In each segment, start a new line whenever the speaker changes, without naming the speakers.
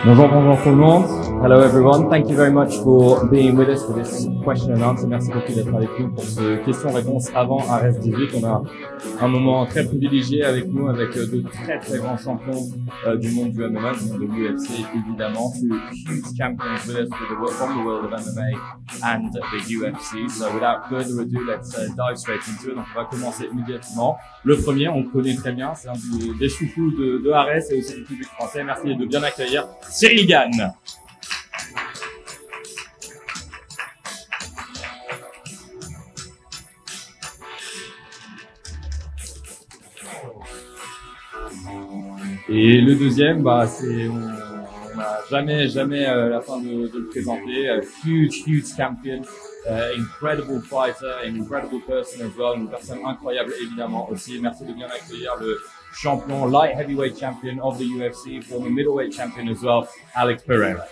Bonjour tout le monde. Hello everyone. Thank you very much for being with us for this question and answer. Merci beaucoup d'être avec nous pour ce question-réponse avant Ares 18. On a un moment très privilégié avec nous, avec de très très grands champions du monde du MMA, du monde de l'UFC évidemment. Two huge champions with us from the world of MMA and the UFC. So without further ado, let's dive straight into it. Donc on va commencer immédiatement. Le premier, on le connaît très bien, c'est un des chouchous de Ares et aussi du public français. Merci de bien accueillir Cyril Gane. Et le deuxième, c'est on n'a jamais la fin de le présenter. Huge champion, incredible fighter, incredible person as well, une personne incroyable évidemment aussi. Merci de bien accueillir le champion, light heavyweight champion of the UFC, former middleweight champion as well, Alex Pereira.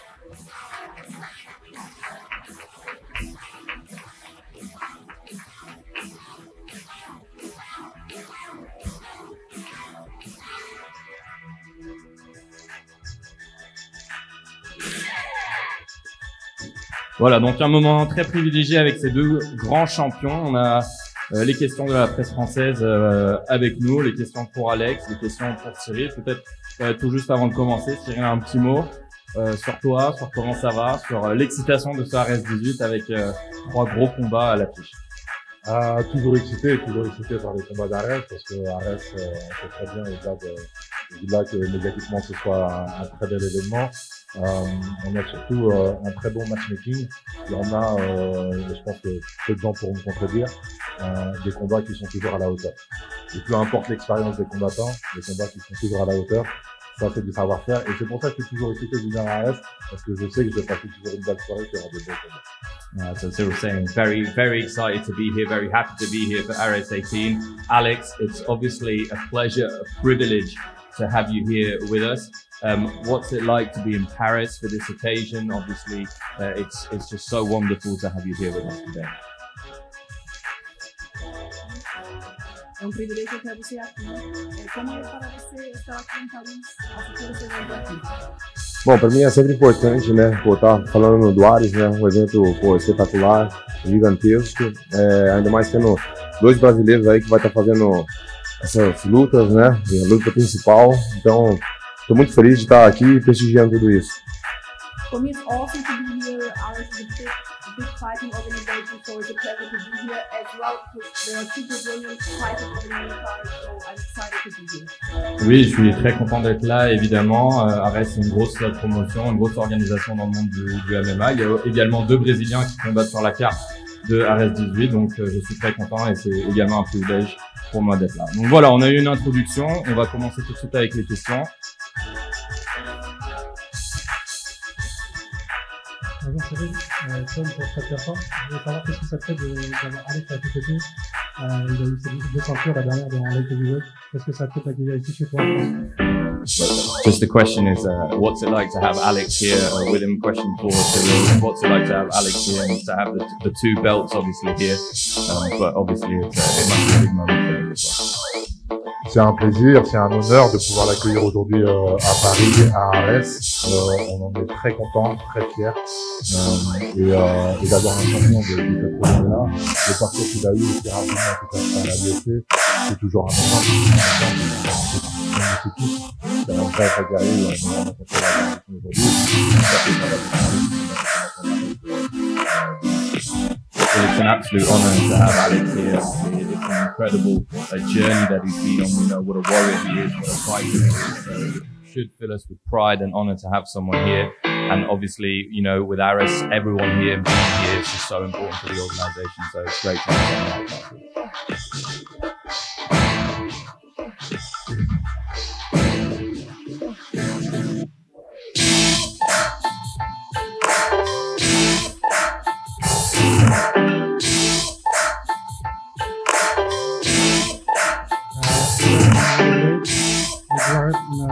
Voilà, donc un moment très privilégié avec ces deux grands champions. On a les questions de la presse française avec nous, les questions pour Alex, les questions pour Cyril. Peut-être tout juste avant de commencer, Cyril a un petit mot sur toi, sur comment ça va, sur l'excitation de ce Ares 18 avec 3 gros combats à l'affiche.
Toujours excité par les combats d'Ares parce que Ares, on sait très bien au-delà que médiatiquement ce soit un très bel événement. On a surtout un très bon matchmaking. Il y en a, je pense que peu de gens pourront me contredire, des combats qui sont toujours à la hauteur. Et peu importe l'expérience des combattants, les combats qui sont toujours à la hauteur, ça c'est du savoir-faire. Et c'est pour ça que je suis toujours excité de venir à Ares, parce que je sais que je vais passer toujours une belle soirée et avoir de bons combats.
So Cyril saying very excited to be here, very happy to be here for Ares 18. Alex, it's obviously a pleasure, a privilege to have you here with us. What's it like to be in Paris for this occasion? Obviously, it's just so wonderful to have you here with us today.
É privilégio ter você aqui. Como é para você estar aqui em Paris, assistir esse evento aqui?
Bom, para mim é sempre importante, né, estar falando do Ares, né, um evento espetacular, gigantesco, ainda mais tendo 2 brasileiros aí que vai estar fazendo essas lutas, né, a luta principal, então estou muito feliz de estar aqui prestigiando tudo isso.
For me, it's awesome to be here. Ares is a big fighting organization, so it's a pleasure to be here as well. There are 2 Brazilian fighters on the card, so I'm excited to be here.
Oui, je suis très content d'être là, évidemment. Ares, c'est une grosse promotion, une grosse organisation dans le monde du MMA. Il y a également 2 Brésiliens qui combattent sur la carte de Ares 18, donc je suis très content et c'est également un privilège pour moi d'être là. Donc voilà, on a eu une introduction. On va commencer tout de suite avec les questions.
Bonjour Cyril, Tom pour Stade Perform. Je voulais savoir qu'est-ce que ça te fait d'avoir Alex à tes côtés. Il a eu ses 2 ceintures la dernière dans Light Heavyweight. Qu'est-ce que ça te fait d'accueillir ici chez toi?
Just the question is, what's it like to have Alex here with him? Question for Cyril. What's it like to have Alex here and to have the 2 belts obviously here? But obviously it must be a big moment for him as well.
C'est un plaisir, c'est un honneur de pouvoir l'accueillir aujourd'hui à Paris, à Ares. On en est très content, très fiers. Et d'avoir un champion de cette province-là, le parcours qu'il a eu aussi rapidement tout à la UFC, c'est toujours un honneur. C'est un vrai guerrier, on a rencontré la aujourd'hui.
It's an absolute honour to have Alex here. It's an incredible journey that he's been on. We know what a warrior he is, what a fighter he is. So it should fill us with pride and honour to have someone here. And obviously, you know, with Ares, everyone here and being here is just so important for the organisation. So it's great to have someone like that.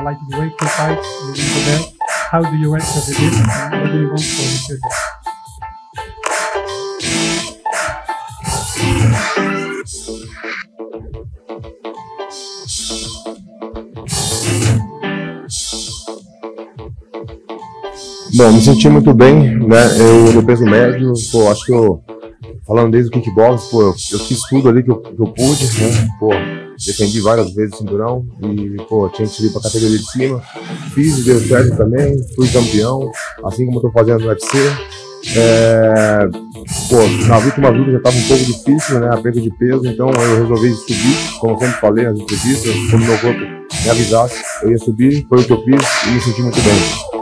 Like the way to fight in the belt. How do you rank the this and what do you want for the future?
Bom, me senti muito bem, né? Eu no peso médio, pô, acho que eu, falando desde o kickbox, pô, eu fiz tudo ali que eu pude, né? Pô, defendi várias vezes o cinturão e, pô, tinha que subir pra categoria de cima. Fiz e deu certo também, fui campeão, assim como eu tô fazendo no UFC. Pô, na última luta já estava um pouco difícil, né, a perda de peso, então eu resolvi subir, como eu sempre falei nas entrevistas, quando meu corpo me avisasse, eu ia subir, foi o que eu fiz e me senti muito bem.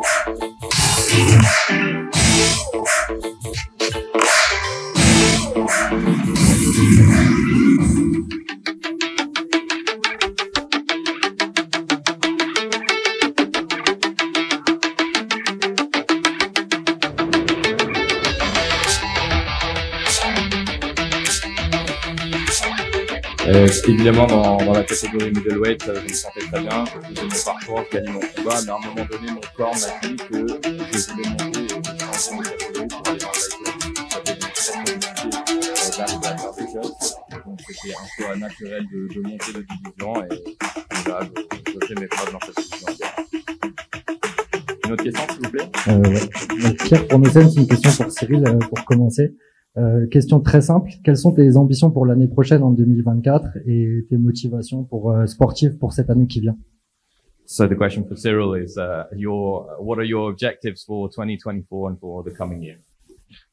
Évidemment, dans la catégorie middleweight, je me sentais très bien, je faisais mon parcours, je gagnais mon combat, mais à un moment donné, mon corps m'a dit que je voulais monter et changer de catégorie pour aller dans le lightweight. Ça devient très compliqué d'arriver à faire des choses, donc c'était un choix naturel de monter de division et là, je fais mes preuves dans cette division. Une autre question, s'il vous plaît?
Donc Pierre, pour nos scènes, c'est une question pour Cyril, pour commencer. Question très simple, quelles sont tes ambitions pour l'année prochaine en 2024 et tes motivations sportives pour cette année qui vient?
So the question for Cyril is, what are your objectives for 2024 and for the coming year?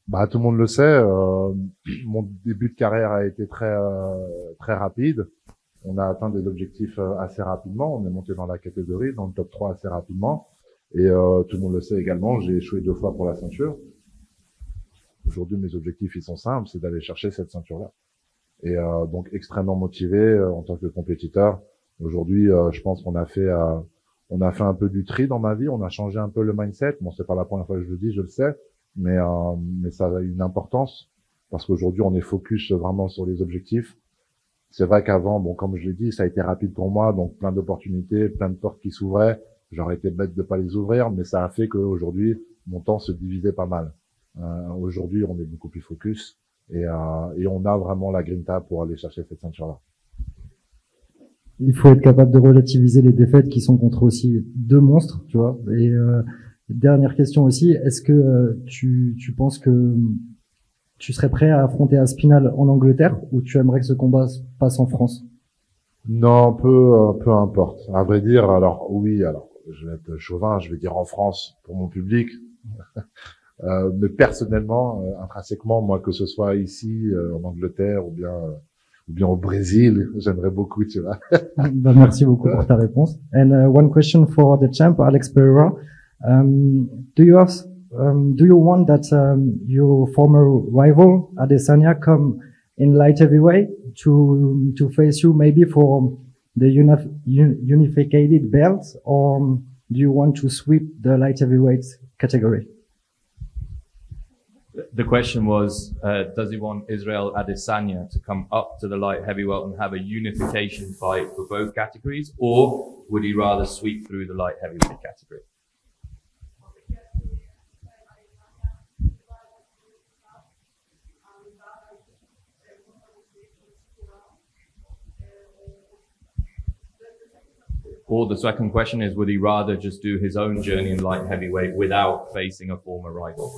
Bah, tout le monde le sait, mon début de carrière a été très rapide. On a atteint des objectifs assez rapidement, on est monté dans la catégorie, dans le top 3 assez rapidement. Et tout le monde le sait également, j'ai échoué 2 fois pour la ceinture. Aujourd'hui, mes objectifs, ils sont simples, c'est d'aller chercher cette ceinture-là. Et donc, extrêmement motivé en tant que compétiteur. Aujourd'hui, je pense qu'on a fait un peu du tri dans ma vie, on a changé un peu le mindset. Bon, c'est pas la première fois que je le dis, je le sais, mais ça a une importance parce qu'aujourd'hui, on est focus vraiment sur les objectifs. C'est vrai qu'avant, bon, comme je l'ai dit, ça a été rapide pour moi, donc plein d'opportunités, plein de portes qui s'ouvraient. J'aurais été bête de pas les ouvrir, mais ça a fait qu'aujourd'hui, mon temps se divisait pas mal. Aujourd'hui, on est beaucoup plus focus et on a vraiment la grinta pour aller chercher cette ceinture-là.
Il faut être capable de relativiser les défaites qui sont contre aussi 2 monstres, tu vois. Et dernière question aussi, est-ce que tu penses que tu serais prêt à affronter Aspinall en Angleterre ou tu aimerais que ce combat se passe en France?
Non, peu importe. À vrai dire, alors oui, alors je vais être chauvin, je vais dire en France pour mon public. Mais personnellement, intrinsèquement, moi, que ce soit ici, en Angleterre, ou bien au Brésil, j'aimerais beaucoup, tu vois.
Bah, merci beaucoup pour ta réponse. And one question for the champ, Alex Pereira. Do you want that your former rival Adesanya come in light heavyweight to face you maybe for the unified belt, or do you want to sweep the light heavyweight category?
The question was, does he want Israel Adesanya to come up to the light heavyweight and have a unification fight for both categories, or would he rather sweep through the light heavyweight category? Or the second question is, would he rather just do his own journey in light heavyweight without facing a former rival?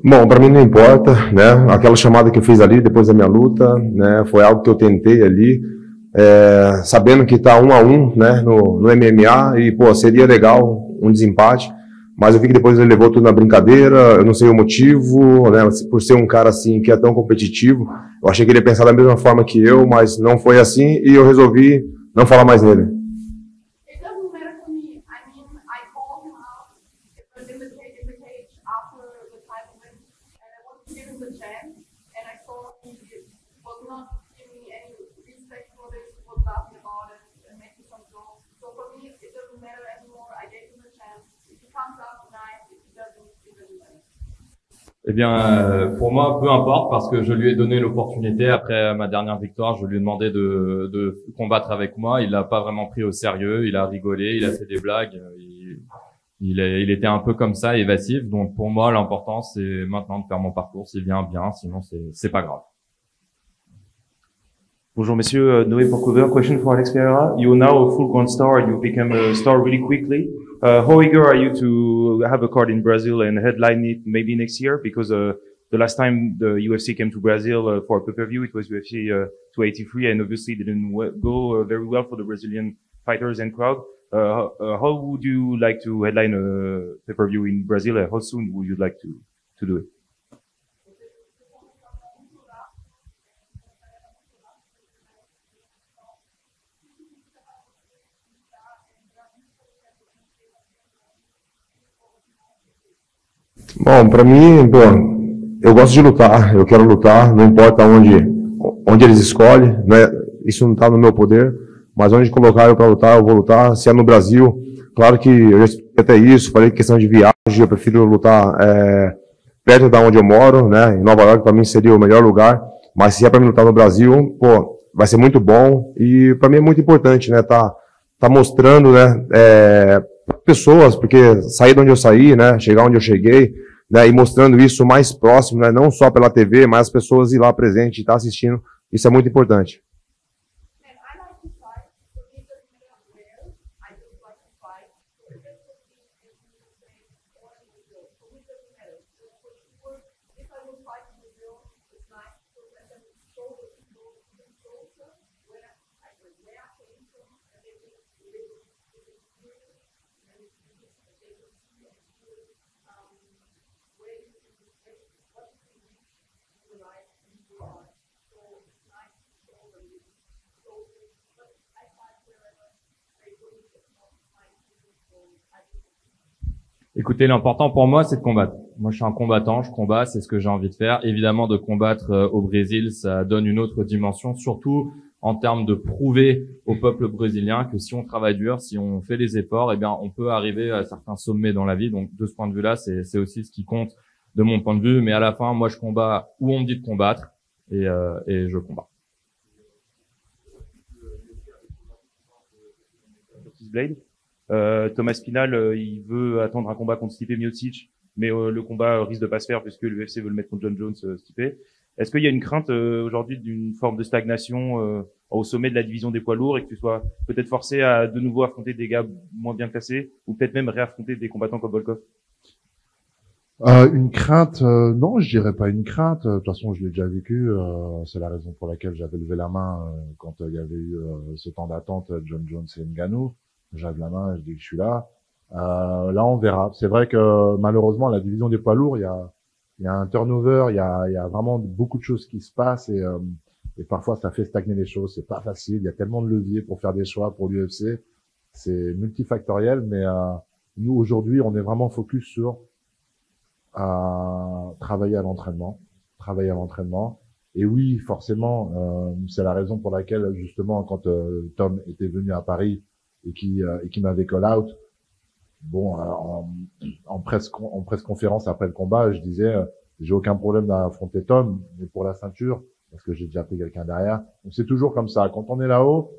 Bom, para mim não importa, né? Aquela chamada que eu fiz ali depois da minha luta, né? Foi algo que eu tentei ali, sabendo que tá 1 a 1, né? No MMA e pô, seria legal um desempate, mas eu vi que depois ele levou tudo na brincadeira. Eu não sei o motivo, né? Por ser um cara assim que é tão competitivo, eu achei que ele ia pensar da mesma forma que eu, mas não foi assim e eu resolvi não falar mais nele.
Eh bien, pour moi, peu importe, parce que je lui ai donné l'opportunité après ma dernière victoire. Je lui ai demandé de combattre avec moi. Il l'a pas vraiment pris au sérieux. Il a rigolé, il a fait des blagues. Il était un peu comme ça, évasif. Donc pour moi, l'important c'est maintenant de faire mon parcours. S'il vient bien, sinon c'est pas grave.
Bonjour messieurs, Noé Porcover. Question for Alex Pereira. You are now a full-grown star. You became a star really quickly. How eager are you to have a card in Brazil and headline it maybe next year? Because the last time the UFC came to Brazil for a pay-per-view, it was UFC 283, and obviously didn't go very well for the Brazilian fighters and crowd. How would you like to headline a pay-per-view in Brazil? How soon would you like to do it?
Bom, para mim, bom, eu gosto de lutar, eu quero lutar, não importa onde eles escolhem, né? Isso não está no meu poder, mas onde colocar eu para lutar, eu vou lutar. Se é no Brasil, claro que eu já expliquei até isso, falei que questão de viagem, eu prefiro lutar perto da onde eu moro, né? Em Nova York para mim seria o melhor lugar, mas se é para mim lutar no Brasil, pô, vai ser muito bom e para mim é muito importante, né? Tá mostrando, né? Pessoas, porque sair de onde eu saí, né? Chegar onde eu cheguei, né? E mostrando isso mais próximo, né? Não só pela TV, mas as pessoas ir lá presente, estar assistindo, isso é muito importante.
Écoutez, l'important pour moi, c'est de combattre. Moi, je suis un combattant, je combats, c'est ce que j'ai envie de faire. Évidemment, de combattre au Brésil, ça donne une autre dimension, surtout en termes de prouver au peuple brésilien que si on travaille dur, si on fait les efforts, eh bien, on peut arriver à certains sommets dans la vie. Donc, de ce point de vue-là, c'est aussi ce qui compte de mon point de vue. Mais à la fin, moi, je combats où on me dit de combattre et je combats.
Blade. Thomas Spinal, il veut attendre un combat contre Stipe Miocic, mais le combat risque de pas se faire puisque l'UFC veut le mettre contre John Jones, Stipe. Est-ce qu'il y a une crainte aujourd'hui d'une forme de stagnation au sommet de la division des poids lourds et que tu sois peut-être forcé à de nouveau affronter des gars moins bien classés ou peut-être même réaffronter des combattants comme Volkov?
Une crainte, non, je dirais pas une crainte. De toute façon, je l'ai déjà vécu. C'est la raison pour laquelle j'avais levé la main quand il y avait eu ce temps d'attente John Jones et Ngannou. J'avais la main, je dis que je suis là. Là, on verra. C'est vrai que malheureusement, la division des poids lourds, il y a un turnover, il y a vraiment beaucoup de choses qui se passent et parfois ça fait stagner les choses. C'est pas facile. Il y a tellement de leviers pour faire des choix pour l'UFC. C'est multifactoriel, mais nous aujourd'hui, on est vraiment focus sur travailler à l'entraînement. Et oui, forcément, c'est la raison pour laquelle justement quand Tom était venu à Paris et qui m'avait call out. Bon, en presse conférence après le combat, je disais j'ai aucun problème d'affronter Tom, mais pour la ceinture, parce que j'ai déjà pris quelqu'un derrière. Donc c'est toujours comme ça. Quand on est là-haut,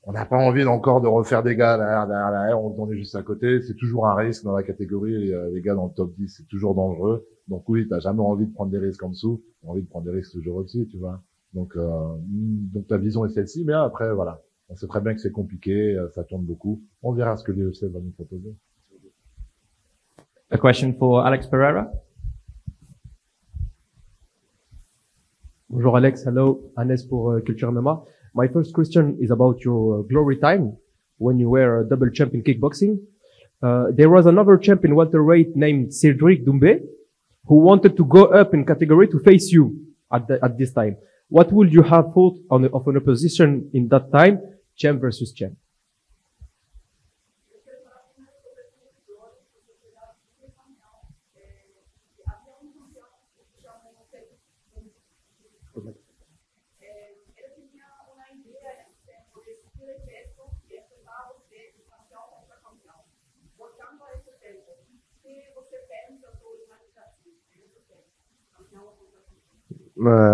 on n'a pas envie encore de refaire des gars derrière, on est juste à côté. C'est toujours un risque dans la catégorie. Les gars dans le top 10, c'est toujours dangereux. Donc oui, t'as jamais envie de prendre des risques en dessous. T'as envie de prendre des risques toujours au-dessus, tu vois. Donc la vision est celle-ci, mais après, voilà. On sait très bien que c'est compliqué, ça tourne beaucoup. On verra ce que l'UFC va nous proposer.
A question for Alex Pereira.
Bonjour Alex, hello, Anes pour Culture MMA. My first question is about your glory time when you were a double champ in kickboxing. There was another champ in welterweight named Cedric Doumbé who wanted to go up in category to face you at this time. What would you have thought of an opposition in that time, champ versus champ?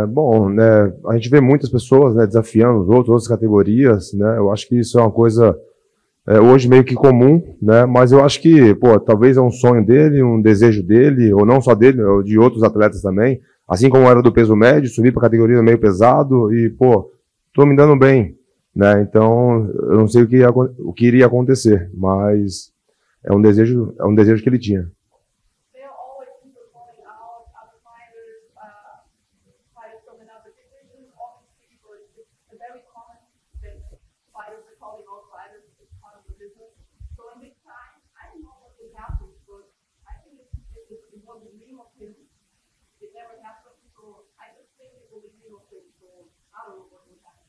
Bom, né, a gente vê muitas pessoas, né, desafiando os outros, outras categorias, né, eu acho que isso é uma coisa hoje meio que comum, né, mas eu acho que, pô, talvez é um sonho dele, um desejo dele, ou não só dele, ou de outros atletas também, assim como era do peso médio, subir para categoria meio pesado e, pô, tô me dando bem, né? Então, eu não sei o que iria acontecer, mas é um desejo que ele tinha.
There are always people calling out other fighters, fighters from another division, obviously, but it's very common that fighters are calling out fighters. It's part of the business. So in this time, I don't know what will happen, but I think it was a dream of him. It never happened, so I just think it was a dream of him. So I don't know what will happen.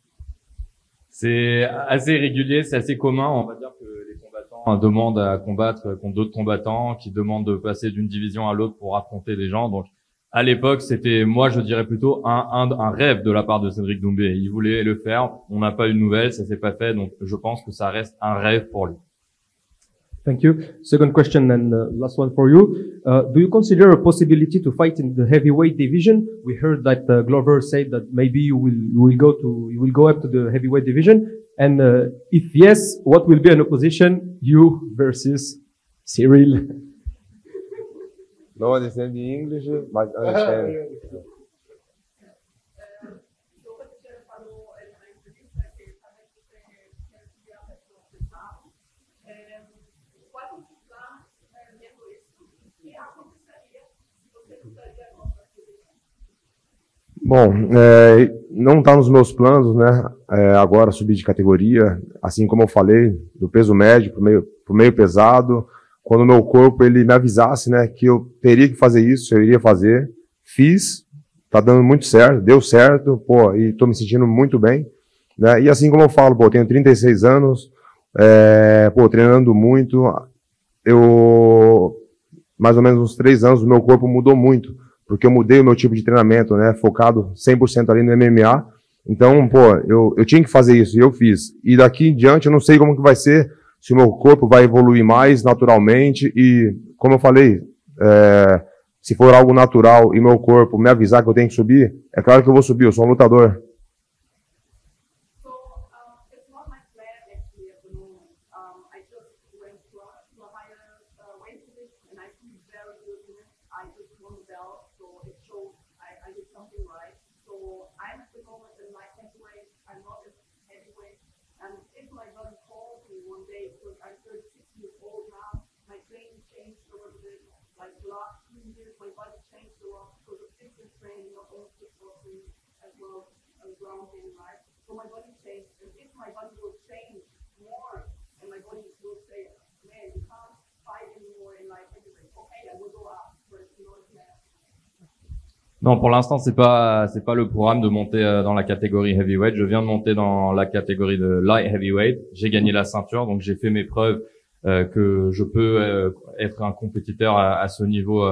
C'est assez régulier, c'est assez commun. On va dire que les combattants demandent à combattre contre d'autres combattants, qui demandent de passer d'une division à l'autre pour affronter des gens. Donc, à l'époque, c'était, moi, je dirais plutôt un rêve de la part de Cédric Doumbé. Il voulait le faire. On n'a pas eu de nouvelles, ça s'est pas fait. Donc, je pense que ça reste un rêve pour lui.
Thank you. Second question and last one for you. Do you consider a possibility to fight in the heavyweight division? We heard that Glover said that maybe you will go up to the heavyweight division. And if yes, what will be an opposition, you versus Cyril?
No understand English, but understand. Bom, não está nos meus planos, né? Agora subir de categoria, assim como eu falei, do peso médio pro meio pesado. Quando o meu corpo ele me avisasse, né, que eu teria que fazer isso, eu iria fazer. Fiz, tá dando muito certo, deu certo, pô, e tô me sentindo muito bem, né? E assim como eu falo, pô, eu tenho 36 anos, pô, treinando muito. Mais ou menos uns 3 anos, o meu corpo mudou muito, porque eu mudei o meu tipo de treinamento, né, focado 100% ali no MMA. Então, pô, eu tinha que fazer isso, e eu fiz. E daqui em diante, eu não sei como que vai ser, se o meu corpo vai evoluir mais naturalmente, e, como eu falei, se for algo natural e meu corpo me avisar que eu tenho que subir, é claro que eu vou subir, eu sou um lutador.
Non, pour l'instant, c'est pas le programme de monter dans la catégorie heavyweight. Je viens de monter dans la catégorie de light heavyweight. J'ai gagné la ceinture, donc j'ai fait mes preuves que je peux être un compétiteur à ce niveau,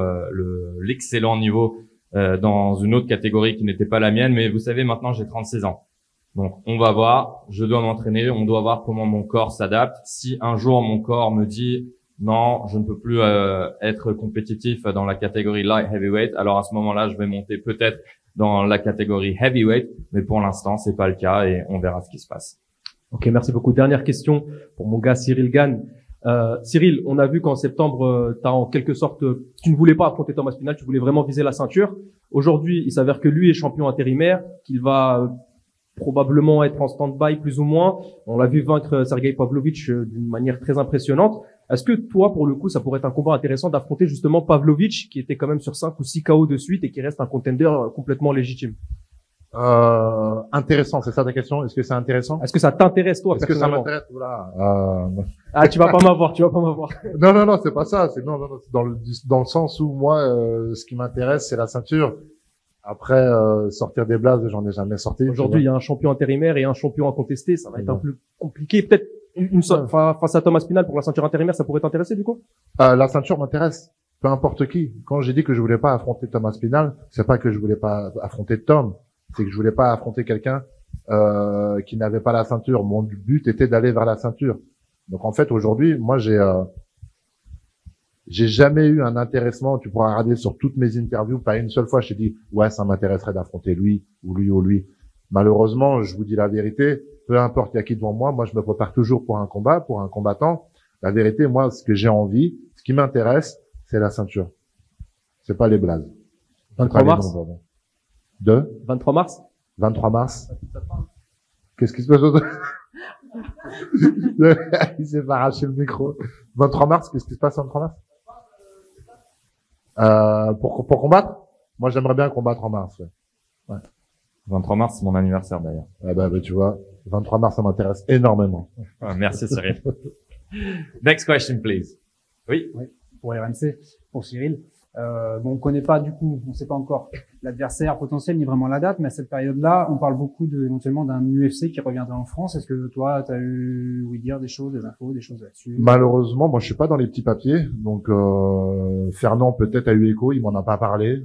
l'excellent niveau dans une autre catégorie qui n'était pas la mienne. Mais vous savez, maintenant j'ai 36 ans. Donc on va voir, je dois m'entraîner, on doit voir comment mon corps s'adapte. Si un jour mon corps me dit non, je ne peux plus être compétitif dans la catégorie light heavyweight, alors à ce moment-là, je vais monter peut-être dans la catégorie heavyweight, mais pour l'instant, c'est pas le cas et on verra ce qui se passe.
Ok, merci beaucoup. Dernière question pour mon gars Cyril Gane. Cyril, on a vu qu'en septembre, t'as en quelque sorte, tu ne voulais pas affronter Thomas Spinal, tu voulais vraiment viser la ceinture. Aujourd'hui, il s'avère que lui est champion intérimaire, qu'il va probablement être en stand-by plus ou moins. On l'a vu vaincre Sergei Pavlovich d'une manière très impressionnante. Est-ce que toi, pour le coup, ça pourrait être un combat intéressant d'affronter justement Pavlovich, qui était quand même sur 5 ou 6 KO de suite et qui reste un contender complètement légitime?
Intéressant, c'est ça ta question? Est-ce que c'est intéressant?
Est-ce que ça t'intéresse toi
Est-ce que ça
personnellement?
m'intéresse? Voilà.
Ah, tu vas pas m'avoir, tu vas pas m'avoir.
Non, c'est pas ça. C'est c'est dans le sens où moi, ce qui m'intéresse, c'est la ceinture. Après, sortir des blazes, j'en ai jamais sorti.
Aujourd'hui, il y a un champion intérimaire et un champion incontesté. Ça va être un peu compliqué. Peut-être face à Thomas Spinal pour la ceinture intérimaire, ça pourrait t'intéresser du coup?
La ceinture m'intéresse. Peu importe qui. Quand j'ai dit que je voulais pas affronter Thomas Spinal, c'est pas que je voulais pas affronter Tom. C'est que je voulais pas affronter quelqu'un qui n'avait pas la ceinture. Mon but était d'aller vers la ceinture. Donc en fait, aujourd'hui, moi j'ai jamais eu un intéressement. Tu pourras regarder sur toutes mes interviews, pas une seule fois je t'ai dit ouais, ça m'intéresserait d'affronter lui ou lui ou lui. Malheureusement, je vous dis la vérité, peu importe il y a qui devant moi, je me prépare toujours pour un combat, pour un combattant. La vérité, moi, ce que j'ai envie, ce qui m'intéresse, c'est la ceinture. C'est pas les blazes.
23 mars?
23 mars?
23 mars?
Qu'est-ce qui se passe autour? Il s'est fait arracher le micro. 23 mars, qu'est-ce qui se passe le 23 mars? Pour combattre? Moi, j'aimerais bien combattre en mars, ouais. Ouais.
23 mars, c'est mon anniversaire d'ailleurs.
Ah bah, tu vois, 23 mars, ça m'intéresse énormément.
Ah, merci Cyril. Next question, please. Oui.
Oui, pour RMC, pour Cyril. Bon, on connaît pas du coup, on sait pas encore l'adversaire potentiel ni vraiment la date, mais à cette période-là, on parle beaucoup éventuellement d'un UFC qui reviendrait en France. Est-ce que toi, tu as eu dire des choses, des infos, des choses là-dessus?
Malheureusement, moi, je suis pas dans les petits papiers, donc Fernand peut-être a eu écho, il m'en a pas parlé.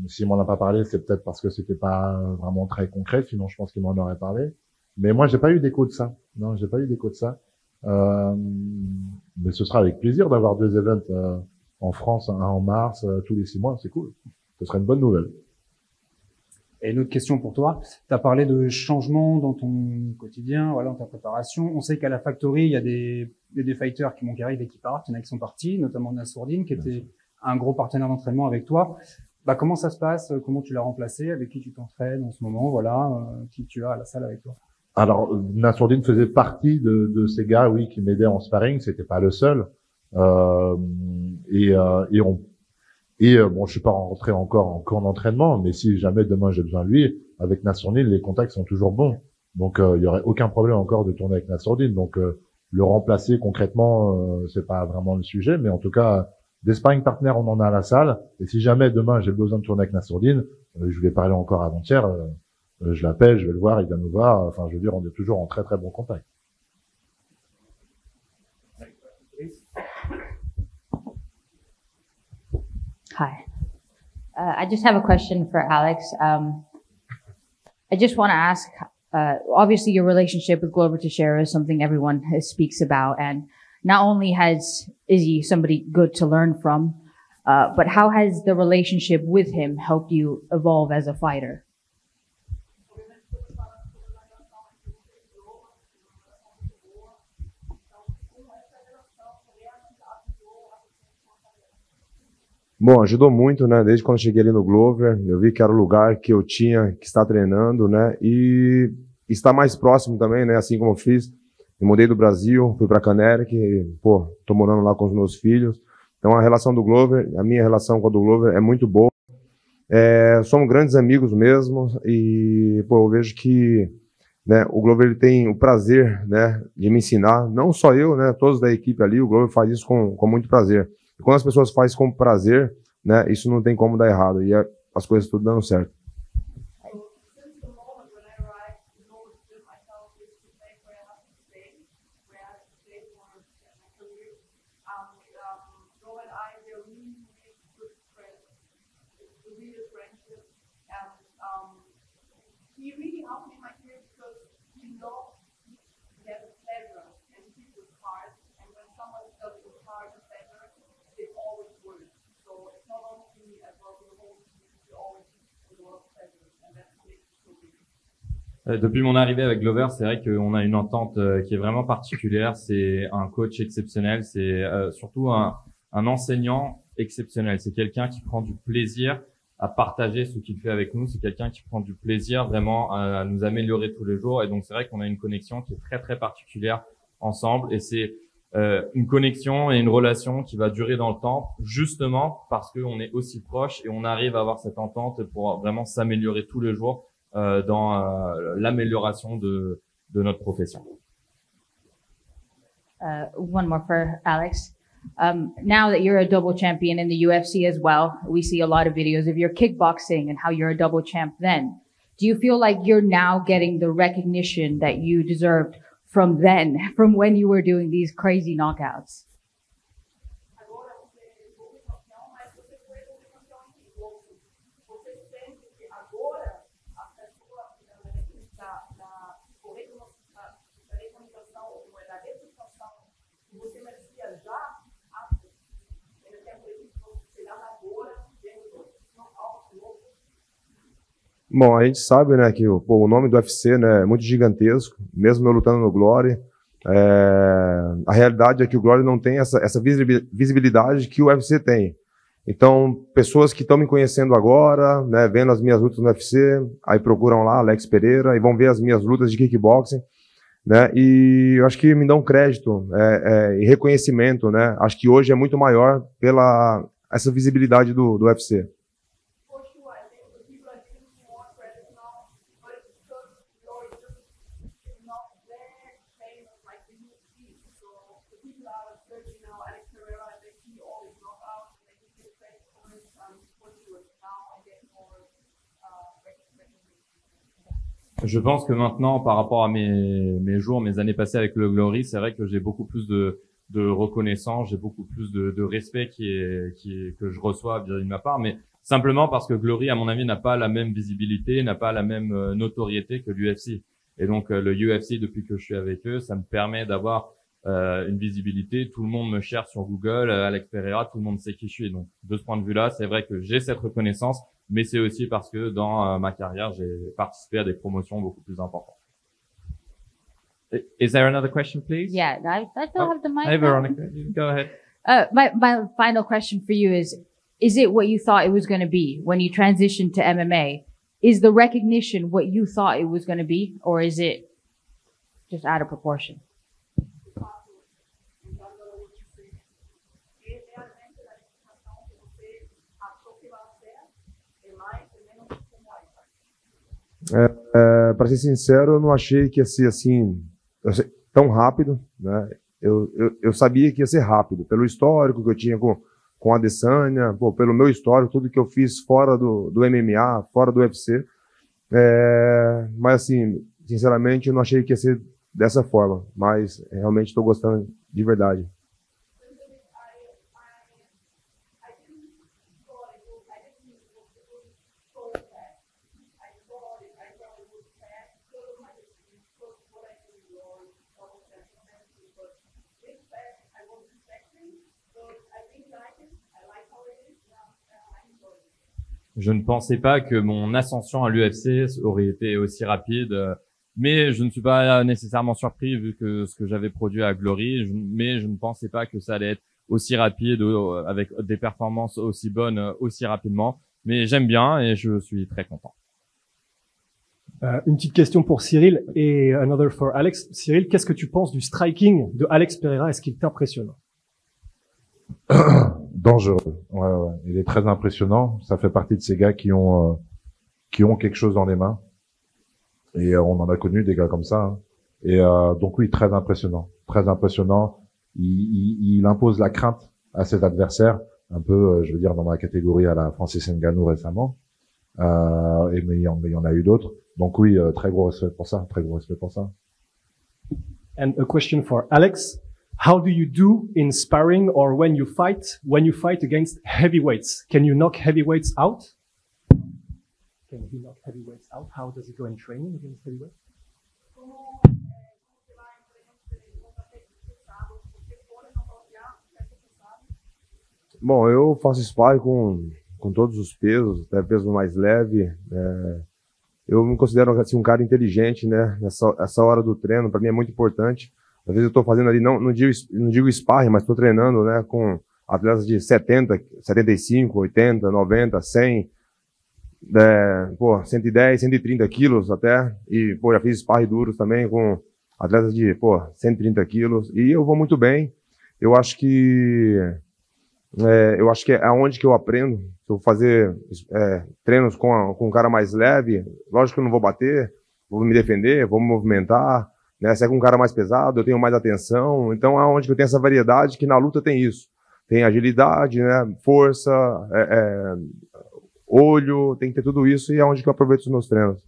S'il m'en a pas parlé, c'est peut-être parce que c'était pas vraiment très concret. Sinon, je pense qu'il m'en aurait parlé. Mais moi, j'ai pas eu d'écho de ça. Non, j'ai pas eu d'écho de ça. Mais ce sera avec plaisir d'avoir 2 events en France, un en mars, tous les 6 mois, c'est cool. Ce serait une bonne nouvelle.
Et une autre question pour toi. Tu as parlé de changements dans ton quotidien, voilà, dans ta préparation. On sait qu'à la Factory, il y a des fighters qui arrivent et qui partent. Il y en a qui sont partis, notamment Nassourdine, qui était un gros partenaire d'entraînement avec toi. Bah, comment ça se passe? Comment tu l'as remplacé? Avec qui tu t'entraînes en ce moment? Voilà, qui tu as à la salle avec toi?
Alors, Nassourdine faisait partie de ces gars, oui, qui m'aidaient en sparring. C'était pas le seul. Bon, je suis pas rentré encore en cours d'entraînement, mais si jamais demain j'ai besoin de lui, avec Nassourdine, les contacts sont toujours bons. Donc, il y aurait aucun problème encore de tourner avec Nassourdine. Donc, le remplacer concrètement, c'est pas vraiment le sujet, mais en tout cas, des sparring partners, on en a à la salle. Et si jamais demain j'ai besoin de tourner avec Nassourdine, je lui ai parlé encore avant-hier, je l'appelle, je vais le voir, il vient nous voir. Enfin, je veux dire, on est toujours en très très bon contact.
Hi. I just have a question for Alex. I just want to ask, obviously your relationship with Glover Teixeira is something everyone speaks about. And not only is he somebody good to learn from, but how has the relationship with him helped you evolve as a fighter?
Bom, ajudou muito, né? Desde quando eu cheguei ali no Glover, eu vi que era o lugar que eu tinha que estar treinando, né? E estar mais próximo também, né? Assim como eu fiz. Eu mudei do Brasil, fui para Canéric, pô, tô morando lá com os meus filhos. Então a relação do Glover, a minha relação com a do Glover é muito boa. Somos grandes amigos mesmo e, pô, eu vejo que, né, o Glover ele tem o prazer, né, de me ensinar. Não só eu, né? Todos da equipe ali, o Glover faz isso com muito prazer. E quando as pessoas fazem com prazer, né, isso não tem como dar errado. E as coisas tudo dando certo.
Depuis mon arrivée avec Glover, c'est vrai qu'on a une entente qui est vraiment particulière. C'est un coach exceptionnel, c'est surtout un enseignant exceptionnel. C'est quelqu'un qui prend du plaisir à partager ce qu'il fait avec nous. C'est quelqu'un qui prend du plaisir vraiment à nous améliorer tous les jours. Et donc c'est vrai qu'on a une connexion qui est très très particulière ensemble. Et c'est une connexion et une relation qui va durer dans le temps, justement parce qu'on est aussi proches et on arrive à avoir cette entente pour vraiment s'améliorer tous les jours dans l'amélioration de notre profession.
One more for Alex. Now that you're a double champion in the UFC as well, we see a lot of videos of your kickboxing and how you're a double champ then. Do you feel like you're now getting the recognition that you deserved from then, from when you were doing these crazy knockouts?
Bom, a gente sabe, né, que o nome do UFC, né, é muito gigantesco, mesmo eu lutando no Glory. A realidade é que o Glory não tem essa visibilidade que o UFC tem. Então, pessoas que estão me conhecendo agora, né, vendo as minhas lutas no UFC, aí procuram lá Alex Pereira e vão ver as minhas lutas de kickboxing, né, e eu acho que me dão crédito e reconhecimento, né, acho que hoje é muito maior pela essa visibilidade do UFC.
Je pense que maintenant, par rapport à mes jours, mes années passées avec le Glory, c'est vrai que j'ai beaucoup plus de reconnaissance, j'ai beaucoup plus de respect que je reçois vis-à-vis de ma part, mais simplement parce que Glory, à mon avis, n'a pas la même visibilité, n'a pas la même notoriété que l'UFC. Et donc, le UFC, depuis que je suis avec eux, ça me permet d'avoir une visibilité. Tout le monde me cherche sur Google, Alex Pereira, tout le monde sait qui je suis. Donc, de ce point de vue-là, c'est vrai que j'ai cette reconnaissance, mais c'est aussi parce que dans ma carrière, j'ai participé à des promotions beaucoup plus importantes. Is there another question, please?
Yeah, I still have the mic.
Hey, Veronica, you go ahead.
My final question for you is it what you thought it was going to be when you transitioned to MMA? Is the recognition what you thought it was going to be, or is it just out of proportion?
Para ser sincero, eu não achei que ia ser assim tão rápido, né? Eu sabia que ia ser rápido, pelo histórico que eu tinha com a Adesanya, pelo meu histórico, tudo que eu fiz fora do MMA, fora do UFC. Mas assim, sinceramente, eu não achei que ia ser dessa forma, mas realmente estou gostando de verdade.
Je ne pensais pas que mon ascension à l'UFC aurait été aussi rapide, mais je ne suis pas nécessairement surpris vu que ce que j'avais produit à Glory, mais je ne pensais pas que ça allait être aussi rapide avec des performances aussi bonnes aussi rapidement. Mais j'aime bien et je suis très content.
Une petite question pour Cyril et another for Alex. Cyril, qu'est-ce que tu penses du striking de Alex Pereira? Est-ce qu'il t'impressionne?
Dangereux. Ouais. Il est très impressionnant. Ça fait partie de ces gars qui ont quelque chose dans les mains. Et on en a connu des gars comme ça. Hein. Et donc oui, très impressionnant. Très impressionnant. Il impose la crainte à ses adversaires. Un peu, je veux dire, dans ma catégorie à la Francis Ngannou récemment. Mais il y en a eu d'autres. Donc oui, très gros respect pour ça. Très gros respect pour ça.
And a question for Alex. How do you do in sparring or when you fight against heavyweights? Can you knock heavyweights out? Can he knock heavyweights out? How does he go in training against heavyweights?
Bom, eu faço sparring com todos os pesos, até peso mais leve. Eu me considero assim, um cara inteligente, né? Essa hora do treino, para mim é muito importante. Às vezes eu estou fazendo ali, não digo sparring, mas estou treinando, né, com atletas de 70, 75, 80, 90, 100, 110, 130 quilos até. E, já fiz sparring duros também com atletas de, 130 quilos. E eu vou muito bem. Eu acho que é aonde que eu aprendo. Se eu fazer treinos com um cara mais leve, lógico que eu não vou bater, vou me defender, vou me movimentar. Né? Se é com um cara mais pesado, eu tenho mais atenção. Então, é onde que eu tenho essa variedade, que na luta tem isso. Tem agilidade, né? Força, olho, tem que ter tudo isso e é onde que eu aproveito os meus treinos.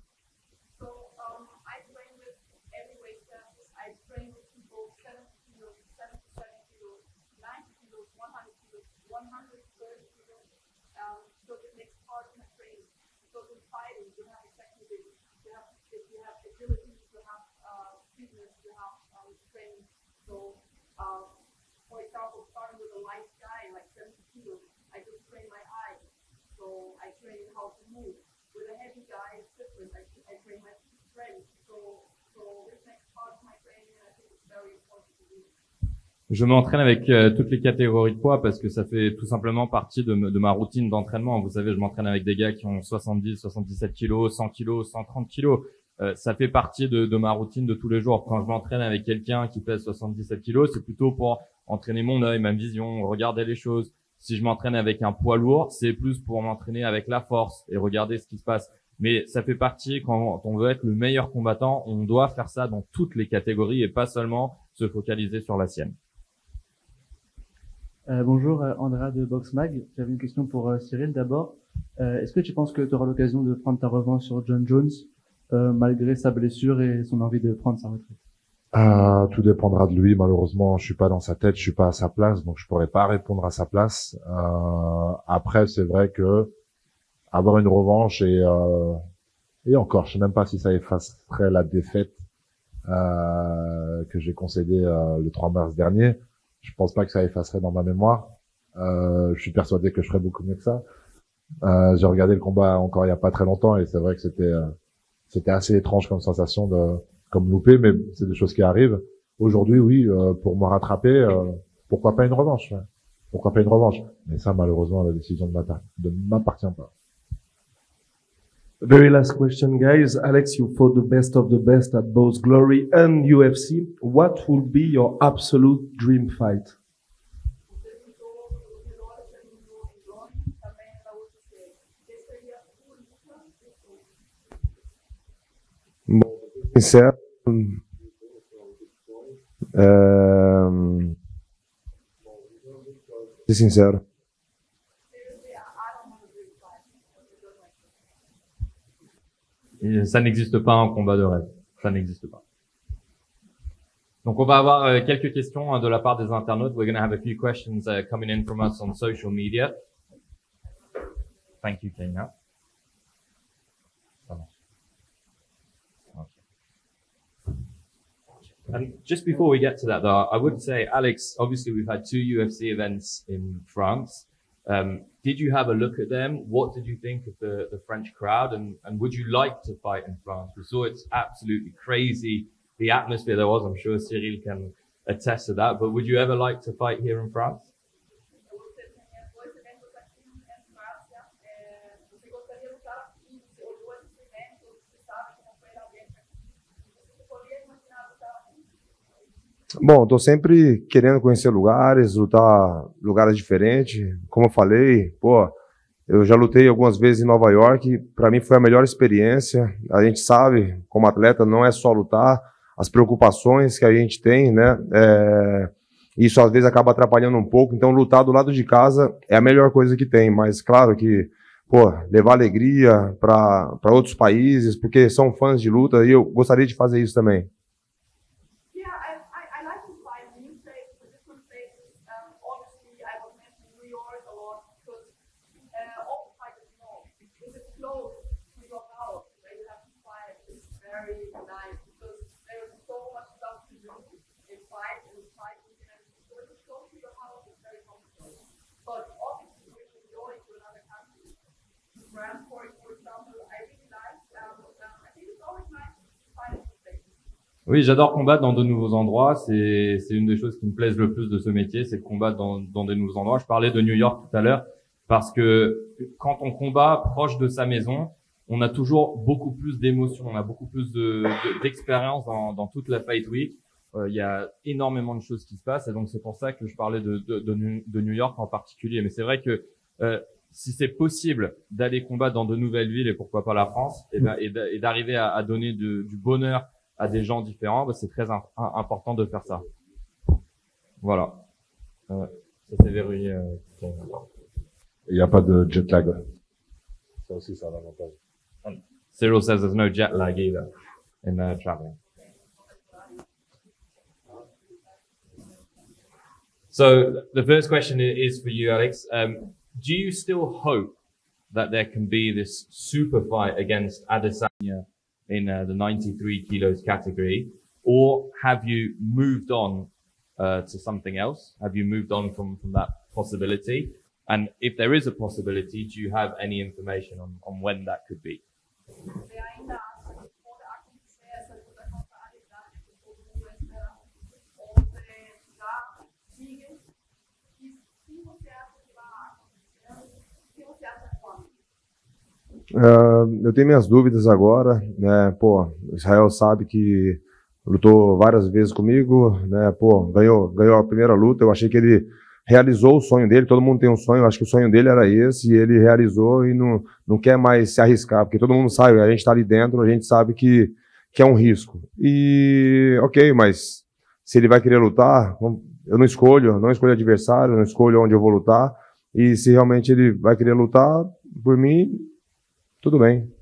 Je m'entraîne avec toutes les catégories de poids parce que ça fait tout simplement partie de ma routine d'entraînement. Vous savez, je m'entraîne avec des gars qui ont 70, 77 kilos, 100 kilos, 130 kilos. Ça fait partie de ma routine de tous les jours. Quand je m'entraîne avec quelqu'un qui pèse 77 kilos, c'est plutôt pour entraîner mon œil, ma vision, regarder les choses. Si je m'entraîne avec un poids lourd, c'est plus pour m'entraîner avec la force et regarder ce qui se passe. Mais ça fait partie, quand on veut être le meilleur combattant, on doit faire ça dans toutes les catégories et pas seulement se focaliser sur la sienne.
Bonjour, Andrea de Boxmag. J'avais une question pour Cyril d'abord. Est-ce que tu penses que tu auras l'occasion de prendre ta revanche sur John Jones malgré sa blessure et son envie de prendre sa retraite?
Tout dépendra de lui. Malheureusement, je suis pas dans sa tête, je suis pas à sa place, donc je pourrais pas répondre à sa place. Après, c'est vrai que avoir une revanche et encore, je sais même pas si ça effacerait la défaite que j'ai concédée le 3 mars dernier. Je pense pas que ça effacerait dans ma mémoire. Je suis persuadé que je ferais beaucoup mieux que ça. J'ai regardé le combat encore il y a pas très longtemps et c'est vrai que c'était assez étrange comme sensation comme loupé, mais c'est des choses qui arrivent. Aujourd'hui, oui, pour me rattraper, pourquoi pas une revanche? Ouais. Pourquoi pas une revanche? Mais ça, malheureusement, la décision ne m'appartient pas.
Very last question, guys. Alex, you fought the best of the best at both Glory and UFC. What will be your absolute dream fight?
Bom, sincero, ser sincero.
Et ça n'existe pas un combat de rêve. Ça n'existe pas. Donc on va avoir quelques questions de la part des internautes. We're going to have a few questions coming in from us on social media. Thank you, Kenya. And just before we get to that, though, I would say, Alex, obviously we've had 2 UFC events in France. Did you have a look at them? What did you think of the French crowd? And would you like to fight in France? We saw it's absolutely crazy, the atmosphere there was. I'm sure Cyril can attest to that. But would you ever like to fight here in France?
Bom, tô sempre querendo conhecer lugares, lutar lugares diferentes. Como eu falei, pô, eu já lutei algumas vezes em Nova York, para mim foi a melhor experiência. A gente sabe, como atleta, não é só lutar, as preocupações que a gente tem, né? Isso às vezes acaba atrapalhando um pouco, então lutar do lado de casa é a melhor coisa que tem, mas claro que, pô, levar alegria para outros países, porque são fãs de luta e eu gostaria de fazer isso também.
Oui, j'adore combattre dans de nouveaux endroits. C'est une des choses qui me plaisent le plus de ce métier, c'est de combattre dans des nouveaux endroits. Je parlais de New York tout à l'heure parce que quand on combat proche de sa maison, on a toujours beaucoup plus d'émotions, on a beaucoup plus d'expérience dans toute la Fight Week. Il y a énormément de choses qui se passent et donc c'est pour ça que je parlais de New York en particulier. Mais c'est vrai que si c'est possible d'aller combattre dans de nouvelles villes et pourquoi pas la France, et d'arriver à donner du bonheur à des gens différents, c'est très important de faire ça. Voilà. Ça s'est verrouillé.
Il n'y a pas de jet lag. Ça aussi, c'est un avantage.
Cyril says there's no jet lag either in traveling. So the first question is for you, Alex. Do you still hope that there can be this super fight against Adesanya in the 93 kilos category, or have you moved on to something else? Have you moved on from that possibility? And if there is a possibility, do you have any information on when that could be?
Eu tenho minhas dúvidas agora, né? Pô, Israel sabe que lutou várias vezes comigo, né? Pô, ganhou a primeira luta. Eu achei que ele realizou o sonho dele. Todo mundo tem um sonho. Eu acho que o sonho dele era esse e ele realizou e não quer mais se arriscar, porque todo mundo sabe. A gente está ali dentro, a gente sabe que é um risco. E ok, mas se ele vai querer lutar, eu não escolho adversário, não escolho onde eu vou lutar. E se realmente ele vai querer lutar, por mim, tudo bem.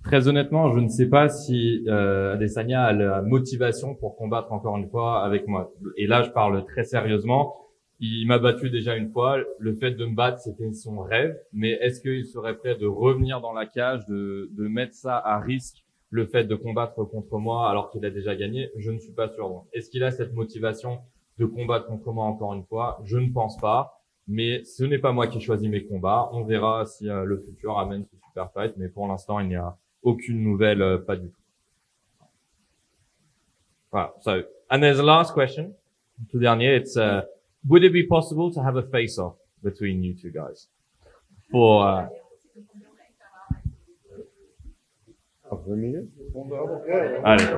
Très honnêtement, je ne sais pas si Adesanya a la motivation pour combattre encore une fois avec moi. Et là, je parle très sérieusement. Il m'a battu déjà une fois. Le fait de me battre, c'était son rêve. Mais est-ce qu'il serait prêt de revenir dans la cage, de mettre ça à risque, le fait de combattre contre moi alors qu'il a déjà gagné? Je ne suis pas sûr. Donc, est-ce qu'il a cette motivation de combattre contre moi encore une fois? Je ne pense pas. Mais ce n'est pas moi qui ai choisi mes combats. On verra si le futur amène ce super fight. Mais pour l'instant, il n'y a aucune nouvelle, pas du tout. Voilà. So, and there's a last question, tout dernier. It's would it be possible to have a face-off between you two guys? For allez.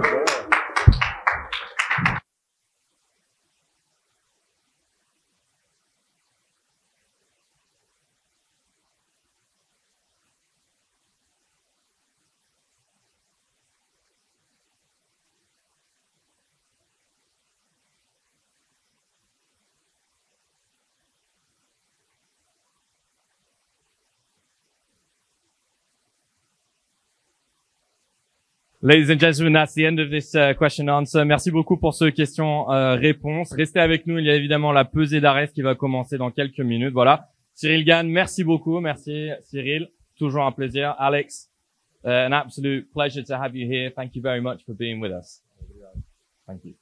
Ladies and gentlemen, that's the end of this question and answer. Merci beaucoup pour ce question-réponse. Restez avec nous. Il y a évidemment la pesée d'Arès qui va commencer dans quelques minutes. Voilà. Cyril Gane, merci beaucoup. Merci Cyril. Toujours un plaisir. Alex, an absolute pleasure to have you here. Thank you very much for being with us. Thank you.